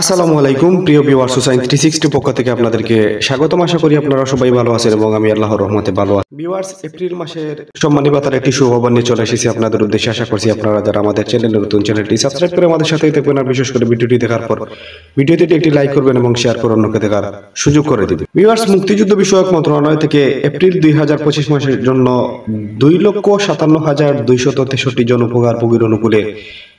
আসসালামু আলাইকুম প্রিয় ভিউয়ার্স, সোসাইটি 360 পক্ষ থেকে আপনাদেরকে স্বাগতম। আশা করি আপনারা সবাই ভালো আছেন এবং আমি আল্লাহর রহমতে ভালো আছি। ভিউয়ার্স, এপ্রিল মাসের সম্মানী ভাতার একটি সুখবর নিয়ে চলে এসেছি আপনাদের উদ্দেশ্যে। আশা করছি আপনারা যারা আমাদের চ্যানেলের নতুন, চ্যানেলটি সাবস্ক্রাইব করে আমাদের সাথেই থাকবেন আর বিশেষ করে ভিডিওটি দেখার পর ভিডিওটিতে একটি লাইক করবেন এবং শেয়ার করে অন্যকে দেখার সুযোগ করে দিবেন। ভিউয়ার্স, মুক্তিযুদ্ধ বিষয়ক মন্ত্রণালয় থেকে এপ্রিল 2025 মাসের জন্য 2,57,263 জন উপকারভোগীর অনুকূলে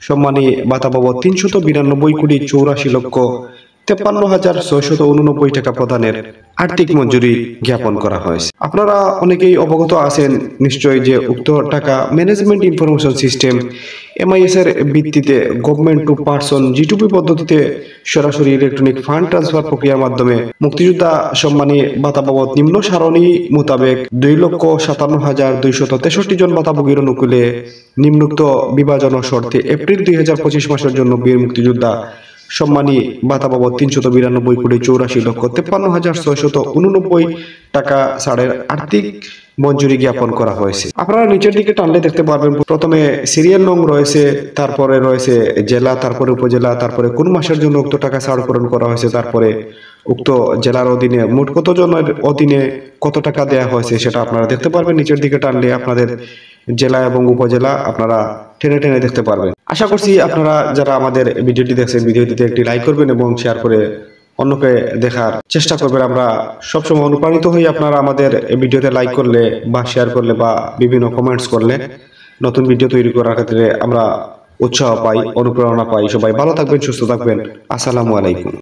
সম্মানী ভাতা বাবদ 392,84,53,689 টাকা প্রদানের আর্থিক মঞ্জুরি জ্ঞাপন করা হয়েছে। আপনারা অনেকেই অবগত আছেন নিশ্চয়ই যে উক্ত টাকা ম্যানেজমেন্ট ইনফরমেশন সিস্টেম MIS এর ভিত্তিতে গভর্নমেন্ট টু পারসন G2P পদ্ধতিতে সরাসরি ইলেকট্রনিক ফান্ড ট্রান্সফার প্রক্রিয়ার মাধ্যমে মুক্তিযোদ্ধা সম্মানী ভাতা বাবদ নিম্ন সারণী মোতাবেক 2,57,263 জন ভাতাভোগীর অনুকূলে নিম্নোক্ত বিভাজন ও শর্তে এপ্রিল 2025 মাসের জন্য বীর মুক্তিযোদ্ধা সম্মানী ভাতা বাবদ 392,84,53,689 টাকা ছাড়ের আর্থিক মঞ্জুরি জ্ঞাপন করা হয়েছে। আপনারা নিচের দিকে টানলে দেখতে পারবেন প্রথমে সিরিয়াল নং রয়েছে, তারপরে রয়েছে জেলা, তারপরে উপজেলা, তারপরে কোন মাসের জন্য উক্ত টাকা ছাড় পূরণ করা হয়েছে, তারপরে উক্ত জেলার অধীনে মোট কতজনের অধীনে কত টাকা দেওয়া হয়েছে সেটা আপনারা দেখতে পারবেন। নিচের দিকে টানলে আপনাদের জেলা এবং উপজেলা আপনারা টেনে টেনে দেখতে পারবেন। আশা করছি আপনারা যারা আমাদের ভিডিওটি দেখছেন ভিডিওটিতে একটি লাইক করবেন এবং শেয়ার করে অন্যকে দেখার চেষ্টা করবেন। আমরা সবসময় অনুপ্রাণিত হই আপনারা আমাদের ভিডিওতে লাইক করলে বা শেয়ার করলে বা বিভিন্ন কমেন্টস করলে নতুন ভিডিও তৈরি করার ক্ষেত্রে আমরা উৎসাহ পাই, অনুপ্রেরণা পাই। সবাই ভালো থাকবেন, সুস্থ থাকবেন। আসসালামু আলাইকুম।